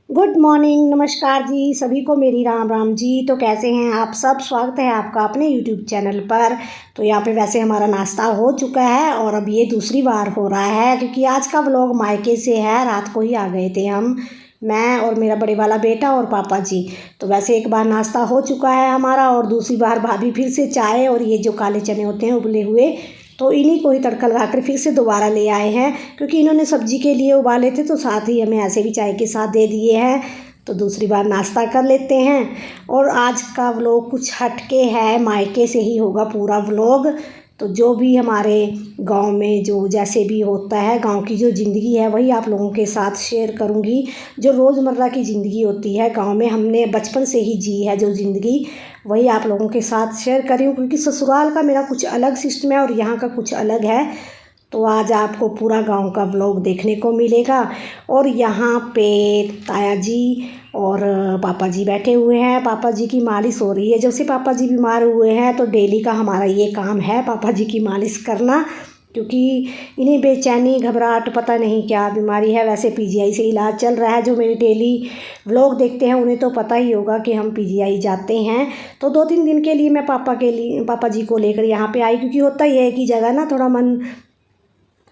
Good morning, नमस्कार जी सभी को मेरी राम राम जी। तो कैसे हैं आप सब? स्वागत है आपका अपने यूट्यूब चैनल पर। तो यहाँ पे वैसे हमारा नाश्ता हो चुका है और अब ये दूसरी बार हो रहा है क्योंकि आज का व्लॉग मायके से है। रात को ही आ गए थे हम, मैं और मेरा बड़े वाला बेटा और पापा जी। तो वैसे एक बार नाश्ता हो चुका है हमारा और दूसरी बार भाभी फिर से चाय और ये जो काले चने होते हैं उबले हुए, तो इन्हीं को ही तड़का लगा कर फिर से दोबारा ले आए हैं क्योंकि इन्होंने सब्जी के लिए उबाले थे तो साथ ही हमें ऐसे भी चाय के साथ दे दिए हैं। तो दूसरी बार नाश्ता कर लेते हैं। और आज का व्लॉग कुछ हटके है, मायके से ही होगा पूरा व्लॉग। तो जो भी हमारे गांव में जो जैसे भी होता है, गांव की जो ज़िंदगी है वही आप लोगों के साथ शेयर करूंगी। जो रोज़मर्रा की ज़िंदगी होती है गांव में, हमने बचपन से ही जी है जो ज़िंदगी, वही आप लोगों के साथ शेयर कर रही हूँ क्योंकि ससुराल का मेरा कुछ अलग सिस्टम है और यहाँ का कुछ अलग है। तो आज आपको पूरा गांव का व्लॉग देखने को मिलेगा। और यहाँ पे ताया जी और पापा जी बैठे हुए हैं। पापा जी की मालिश हो रही है। जब से पापा जी बीमार हुए हैं तो डेली का हमारा ये काम है पापा जी की मालिश करना, क्योंकि इन्हें बेचैनी घबराहट पता नहीं क्या बीमारी है। वैसे पीजीआई से इलाज चल रहा है। जो मेरे डेली व्लॉग देखते हैं उन्हें तो पता ही होगा कि हम पीजीआई जाते हैं। तो 2-3 दिन के लिए मैं पापा जी को लेकर यहाँ पे आई, क्योंकि होता ही है कि जगह ना थोड़ा मन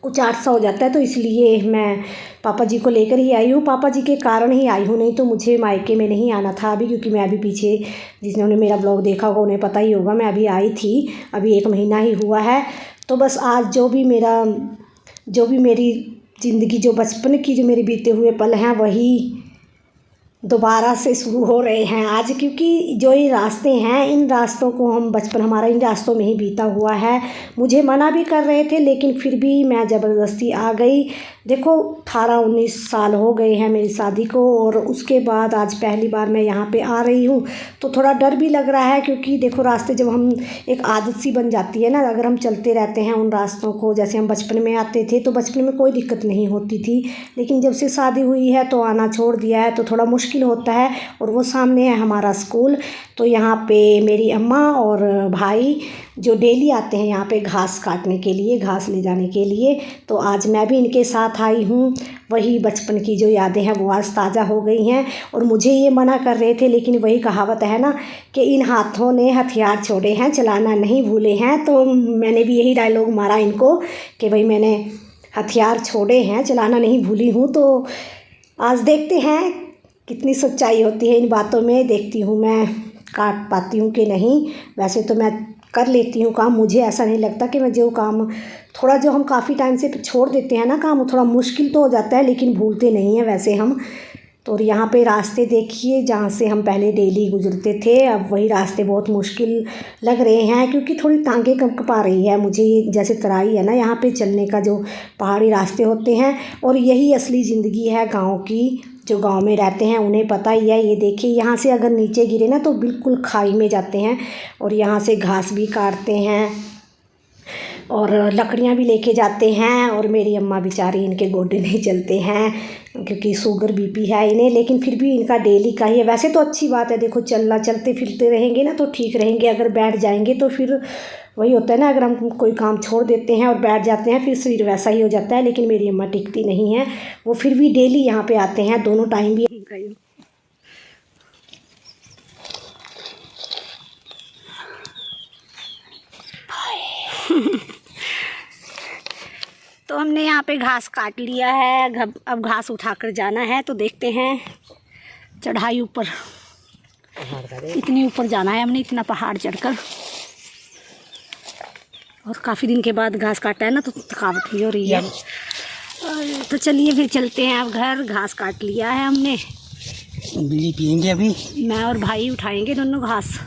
कुछ आठ सा हो जाता है, तो इसलिए मैं पापा जी को लेकर ही आई हूँ। पापा जी के कारण ही आई हूँ, नहीं तो मुझे मायके में नहीं आना था अभी, क्योंकि मैं अभी पीछे जिन्होंने मेरा ब्लॉग देखा होगा उन्हें पता ही होगा मैं अभी आई थी, अभी 1 महीना ही हुआ है। तो बस आज जो भी मेरी ज़िंदगी, जो बचपन की जो मेरे बीते हुए पल हैं वही दोबारा से शुरू हो रहे हैं आज, क्योंकि जो ये रास्ते हैं इन रास्तों को हम बचपन हमारा इन रास्तों में ही बीता हुआ है। मुझे मना भी कर रहे थे लेकिन फिर भी मैं ज़बरदस्ती आ गई। देखो 18-19 साल हो गए हैं मेरी शादी को और उसके बाद आज पहली बार मैं यहाँ पे आ रही हूँ। तो थोड़ा डर भी लग रहा है क्योंकि देखो रास्ते जब हम एक आदत सी बन जाती है ना, अगर हम चलते रहते हैं उन रास्तों को, जैसे हम बचपन में आते थे तो बचपन में कोई दिक्कत नहीं होती थी, लेकिन जब से शादी हुई है तो आना छोड़ दिया है तो थोड़ा मुश्किल होता है। और वो सामने है हमारा स्कूल। तो यहाँ पे मेरी अम्मा और भाई जो डेली आते हैं यहाँ पे घास काटने के लिए, घास ले जाने के लिए, तो आज मैं भी इनके साथ आई हूँ। वही बचपन की जो यादें हैं वो आज ताज़ा हो गई हैं। और मुझे ये मना कर रहे थे लेकिन वही कहावत है ना कि इन हाथों ने हथियार छोड़े हैं, चलाना नहीं भूले हैं। तो मैंने भी यही डायलॉग मारा इनको कि भाई मैंने हथियार छोड़े हैं, चलाना नहीं भूली हूँ। तो आज देखते हैं कितनी सच्चाई होती है इन बातों में, देखती हूँ मैं काट पाती हूँ कि नहीं। वैसे तो मैं कर लेती हूँ काम, मुझे ऐसा नहीं लगता कि मैं जो काम थोड़ा जो हम काफ़ी टाइम से छोड़ देते हैं ना काम, वो थोड़ा मुश्किल तो हो जाता है लेकिन भूलते नहीं हैं वैसे हम। तो यहाँ पे रास्ते देखिए जहाँ से हम पहले डेली गुजरते थे, अब वही रास्ते बहुत मुश्किल लग रहे हैं क्योंकि थोड़ी टांगें कँपा रही है मुझे। जैसे तराई है ना यहाँ पे चलने का, जो पहाड़ी रास्ते होते हैं, और यही असली ज़िंदगी है गाँव की। जो गांव में रहते हैं उन्हें पता ही है। ये देखिए यहाँ से अगर नीचे गिरे ना तो बिल्कुल खाई में जाते हैं। और यहाँ से घास भी काटते हैं और लकड़ियाँ भी लेके जाते हैं। और मेरी अम्मा बेचारी, इनके गोडे नहीं चलते हैं क्योंकि शुगर बीपी है इन्हें, लेकिन फिर भी इनका डेली का ही है। वैसे तो अच्छी बात है, देखो चलते फिरते रहेंगे ना तो ठीक रहेंगे। अगर बैठ जाएंगे तो फिर वही होता है ना, अगर हम कोई काम छोड़ देते हैं और बैठ जाते हैं फिर शरीर वैसा ही हो जाता है। लेकिन मेरी अम्मा टिकती नहीं है, वो फिर भी डेली यहाँ पे आते हैं, दोनों टाइम भी। तो हमने यहाँ पे घास काट लिया है, अब घास उठाकर जाना है। तो देखते हैं चढ़ाई ऊपर, इतनी ऊपर जाना है हमने, इतना पहाड़ चढ़कर। और काफ़ी दिन के बाद घास काटा है ना तो थकावट भी हो रही है। तो चलिए फिर चलते हैं अब घर। घास काट लिया है हमने, बिल्ली पियेंगे अभी, मैं और भाई उठाएंगे दोनों घास।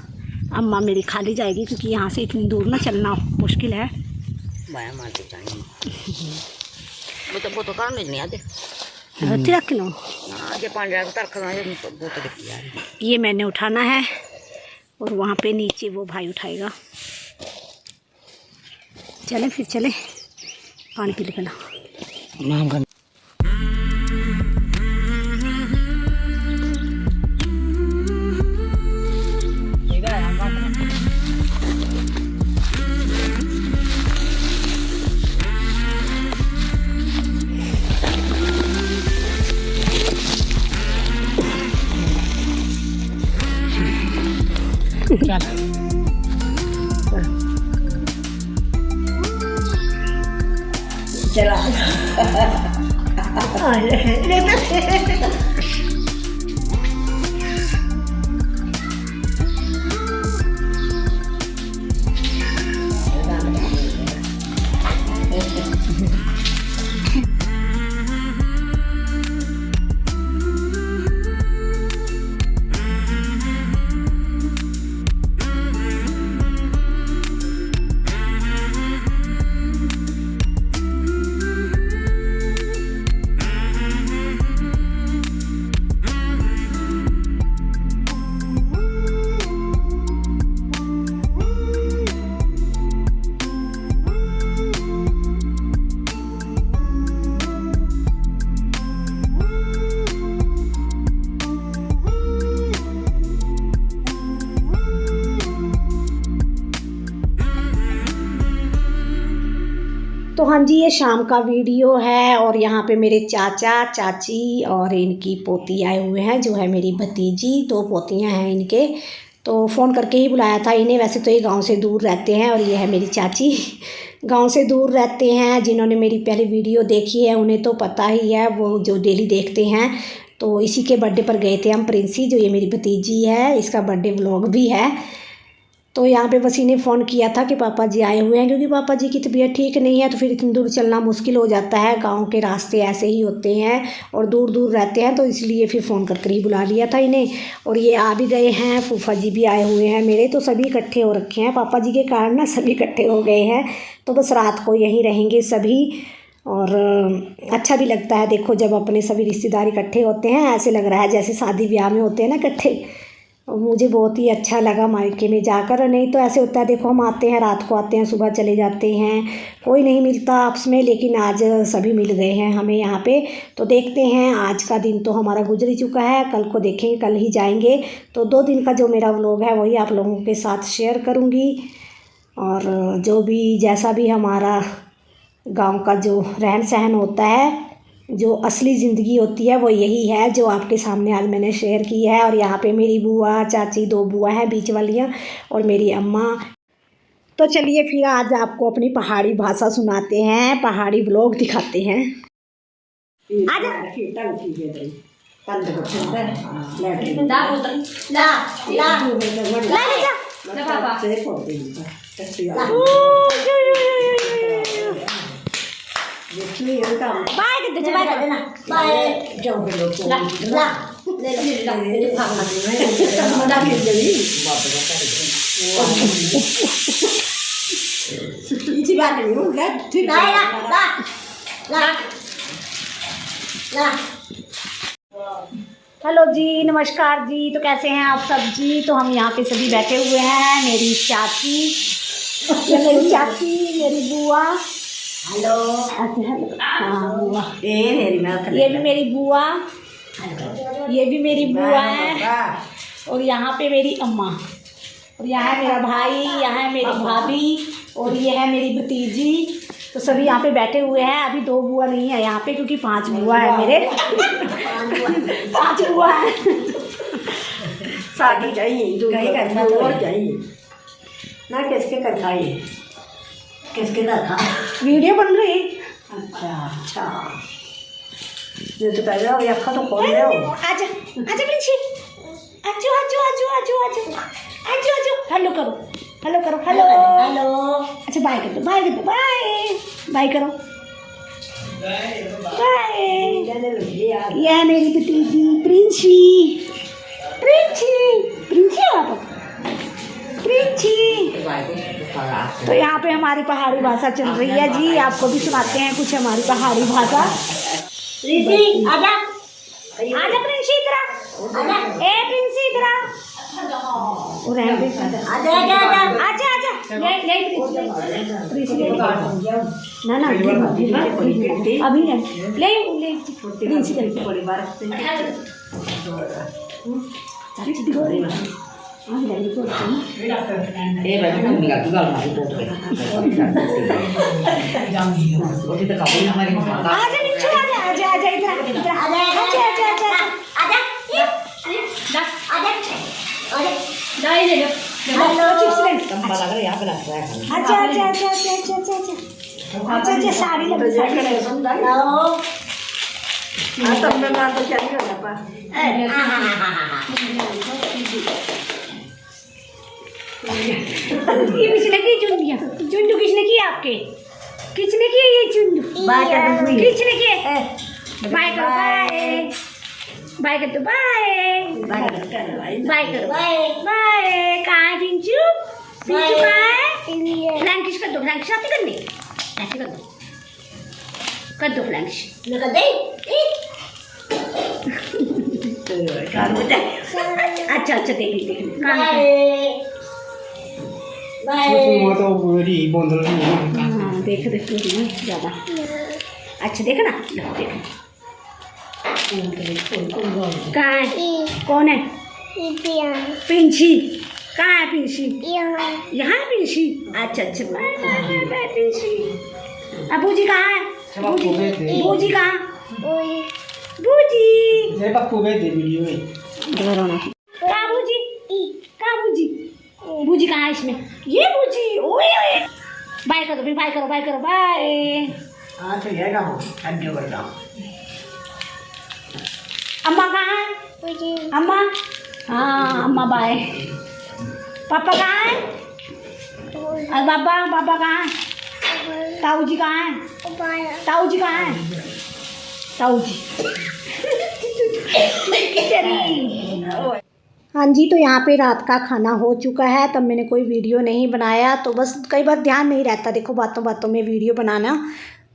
अम्मा मेरी खाली जाएगी क्योंकि यहाँ से इतनी दूर ना चलना मुश्किल है। वो तो काम नहीं आते रख लो, ये मैंने उठाना है और वहाँ पे नीचे वो भाई उठाएगा। चले फिर चले, पानी पी लेना। चला तो हाँ जी, ये शाम का वीडियो है और यहाँ पे मेरे चाचा चाची और इनकी पोती आए हुए हैं, जो है मेरी भतीजी। 2 पोतियाँ हैं इनके, तो फ़ोन करके ही बुलाया था इन्हें। वैसे तो ये गांव से दूर रहते हैं और ये है मेरी चाची, गांव से दूर रहते हैं। जिन्होंने मेरी पहले वीडियो देखी है उन्हें तो पता ही है, वो जो डेली देखते हैं। तो इसी के बर्थडे पर गए थे हम, प्रिंसी जो ये मेरी भतीजी है, इसका बर्थडे व्लॉग भी है। तो यहाँ पे बस इन्हें फ़ोन किया था कि पापा जी आए हुए हैं, क्योंकि पापा जी की तबीयत ठीक नहीं है, तो फिर इतनी दूर चलना मुश्किल हो जाता है। गांव के रास्ते ऐसे ही होते हैं और दूर दूर रहते हैं, तो इसलिए फिर फ़ोन कर ही बुला लिया था इन्हें। और ये आ भी गए हैं, फूफा जी भी आए हुए हैं मेरे, तो सभी इकट्ठे हो रखे हैं। पापा जी के कारण ना सभी इकट्ठे हो गए हैं, तो बस रात को यहीं रहेंगे सभी। और अच्छा भी लगता है, देखो जब अपने सभी रिश्तेदार इकट्ठे होते हैं, ऐसे लग रहा है जैसे शादी ब्याह में होते हैं ना इकट्ठे। मुझे बहुत ही अच्छा लगा मायके में जाकर। नहीं तो ऐसे होता है, देखो हम आते हैं, रात को आते हैं, सुबह चले जाते हैं, कोई नहीं मिलता आपस में। लेकिन आज सभी मिल गए हैं हमें यहाँ पे। तो देखते हैं, आज का दिन तो हमारा गुजर ही चुका है, कल को देखेंगे, कल ही जाएंगे। तो 2 दिन का जो मेरा व्लॉग है वही आप लोगों के साथ शेयर करूँगी। और जो भी जैसा भी हमारा गाँव का जो रहन सहन होता है, जो असली ज़िंदगी होती है, वो यही है जो आपके सामने आज मैंने शेयर की है। और यहाँ पे मेरी बुआ चाची, 2 बुआ हैं बीच वालियाँ, और मेरी अम्मा। तो चलिए फिर आज आपको अपनी पहाड़ी भाषा सुनाते हैं, पहाड़ी व्लॉग दिखाते हैं। बाय कर दे, बाय कर देना, बाय जाओ ला ला ले ला ये तो भाग मत मदा के जली इसी बात नहीं हूं ला ठीक है ला ला ला। हेलो जी, नमस्कार जी। तो कैसे हैं आप सब जी? तो हम यहाँ पे सभी बैठे हुए हैं, मेरी चाची, मेरी चाची, मेरी बुआ, हेलो, हाँ बुआ, ये भी मेरी बुआ, ये भी मेरी बुआ है, और यहाँ पे मेरी अम्मा, और यहाँ है मेरा भाई, यहाँ है मेरी भाभी, और ये है मेरी भतीजी। तो सभी यहाँ पे बैठे हुए हैं। अभी 2 बुआ नहीं है यहाँ पे, क्योंकि 5 बुआ है मेरे 5 बुआ है। शादी चाहिए और चाहिए ना, किसके कर खाइए, किसके रखा वीडियो बन रही। अच्छा ये तो पहले हो, अखा तो खोल रहे हो। आजा आजा प्रिंसी, आजो आजो आजो आजो आजो आजो आजो, हेलो करो, हेलो करो, हेलो हेलो। अच्छा बाय कर दो, बाय कर दो, बाय बाय करो, बाय। ये है मेरी भतीजी प्रिंसी, प्रिंसी प्रिंसी आप प्रिंसी। तो यहाँ पे हमारी पहाड़ी भाषा चल रही है जी, आपको भी सुनाते हैं कुछ हमारी पहाड़ी भाषा। आजा आजा प्रिंसी इधर आजा, ए प्रिंसी इधर आ, आजा आजा आजा आजा, ले प्रिंसी ना ना अभी ले ले प्रिंसी अच्छा अच्छा अच्छा अच्छा अच्छा अच्छा अच्छा अच्छा अच्छा साड़ी लगी ये किसने की चुंडिया चुंडू किसने की आपके किसने की ये चुंडू किसने की बाय करो बाय बाय कर दो बाय बाय करो बाय कहाँ है पिंचू पिंचू कहाँ है फ्लैंकिश कर दो फ्लैंकिश आती करनी ऐसे कर दो फ्लैंकिश कर दे अच्छा अच्छा देख ली कहाँ देख देख ज़्यादा अच्छा देखा ना देख कहाँ है कौन है पिंची कहाँ है पिंची यहाँ है पिंची अच्छा अच्छा बाय पिंची अब बूजी कहाँ है बूजी कहाँ बूजी कहाँ बूजी कहाँ बूजी बूजी कहाँ है इसमें ये बूजी ओए ओए बाय करो फिर बाय करो बाय अम्मा कहाँ है अम्मा हाँ अम्मा बाय पापा कहाँ है और बाबा कहाँ है ताऊ जी कहाँ है ताऊ जी कहाँ है ताऊ जी हाँ जी तो यहाँ पे रात का खाना हो चुका है तब मैंने कोई वीडियो नहीं बनाया तो बस कई बार ध्यान नहीं रहता देखो बातों बातों में वीडियो बनाना।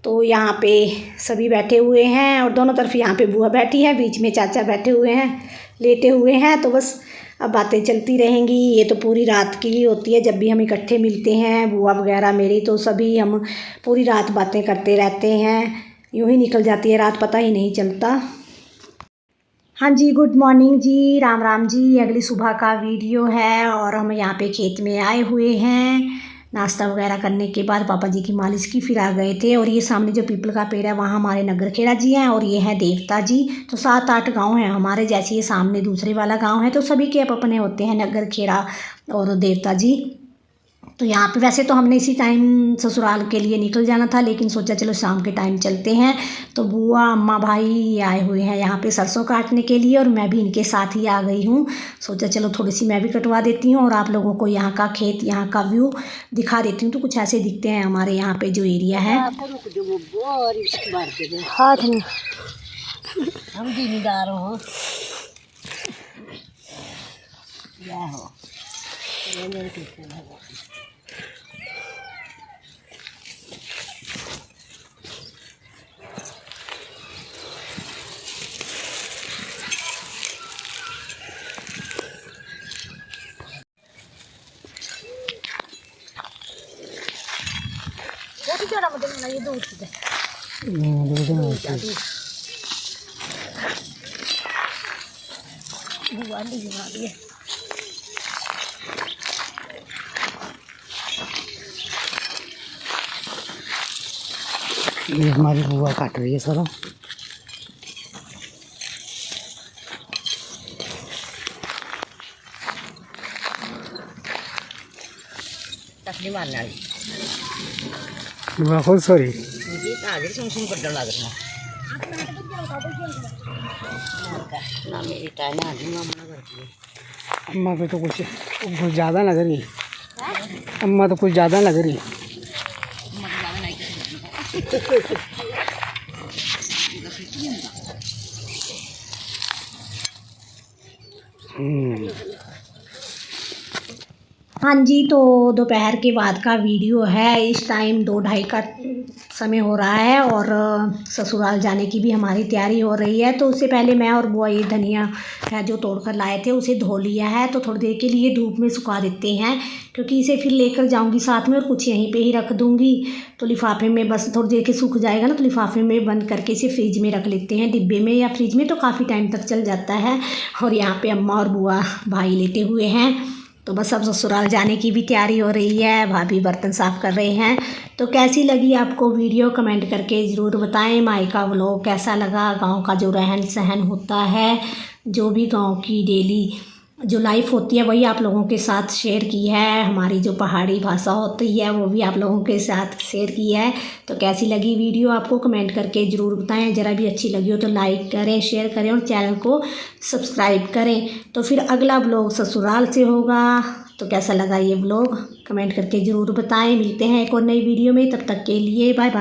तो यहाँ पे सभी बैठे हुए हैं और दोनों तरफ यहाँ पे बुआ बैठी है बीच में चाचा बैठे हुए हैं लेटे हुए हैं। तो बस अब बातें चलती रहेंगी ये तो पूरी रात की ही होती है जब भी हम इकट्ठे मिलते हैं बुआ वगैरह मेरी तो सभी हम पूरी रात बातें करते रहते हैं यूँ ही निकल जाती है रात पता ही नहीं चलता। हाँ जी गुड मॉर्निंग जी राम राम जी अगली सुबह का वीडियो है और हम यहाँ पे खेत में आए हुए हैं नाश्ता वगैरह करने के बाद पापा जी की मालिश की फिर आ गए थे। और ये सामने जो पीपल का पेड़ है वहाँ हमारे नगर खेड़ा जी हैं और ये है देवता जी। तो 7-8 गांव हैं हमारे जैसे ये सामने दूसरे वाला गांव है तो सभी के अपने होते हैं नगर खेड़ा और देवता जी। तो यहाँ पे वैसे तो हमने इसी टाइम ससुराल के लिए निकल जाना था लेकिन सोचा चलो शाम के टाइम चलते हैं। तो बुआ अम्मा भाई आए हुए हैं यहाँ पे सरसों काटने के लिए और मैं भी इनके साथ ही आ गई हूँ। सोचा चलो थोड़ी सी मैं भी कटवा देती हूँ और आप लोगों को यहाँ का खेत यहाँ का व्यू दिखा देती हूँ। तो कुछ ऐसे दिखते हैं हमारे यहाँ पे जो एरिया है। हाथ में हम जिम्मेदार हो ये दूध ये हमारी बुआ काट रही है सर तकली मारने वाली बुआ खुद सॉरी आगे सुन पड़ने लग रहा ना मेरी टाइम अम्मा पे तो कुछ ज़्यादा लग रही अम्मा तो कुछ ज़्यादा लग रही हाँ जी तो दोपहर के बाद का वीडियो है। इस टाइम 2-2:30 का समय हो रहा है और ससुराल जाने की भी हमारी तैयारी हो रही है। तो उससे पहले मैं और बुआ ये धनिया है जो तोड़ कर लाए थे उसे धो लिया है। तो थोड़ी देर के लिए धूप में सुखा देते हैं क्योंकि इसे फिर लेकर जाऊंगी साथ में और कुछ यहीं पे ही रख दूंगी। तो लिफाफे में बस थोड़ी देर के सूख जाएगा ना तो लिफाफे में बंद करके इसे फ्रिज में रख लेते हैं डिब्बे में या फ्रिज में तो काफ़ी टाइम तक चल जाता है। और यहाँ पर अम्मा और बुआ भाई लेटे हुए हैं। तो बस अब ससुराल जाने की भी तैयारी हो रही है। भाभी बर्तन साफ़ कर रहे हैं। तो कैसी लगी आपको वीडियो कमेंट करके ज़रूर बताएं। मायका व्लॉग कैसा लगा गांव का जो रहन सहन होता है जो भी गांव की डेली जो लाइफ होती है वही आप लोगों के साथ शेयर की है। हमारी जो पहाड़ी भाषा होती है वो भी आप लोगों के साथ शेयर की है। तो कैसी लगी वीडियो आपको कमेंट करके ज़रूर बताएं। ज़रा भी अच्छी लगी हो तो लाइक करें, शेयर करें और चैनल को सब्सक्राइब करें। तो फिर अगला व्लॉग ससुराल से होगा। तो कैसा लगा ये व्लॉग कमेंट करके ज़रूर बताएं। मिलते हैं एक और नई वीडियो में, तब तक के लिए बाय बाय।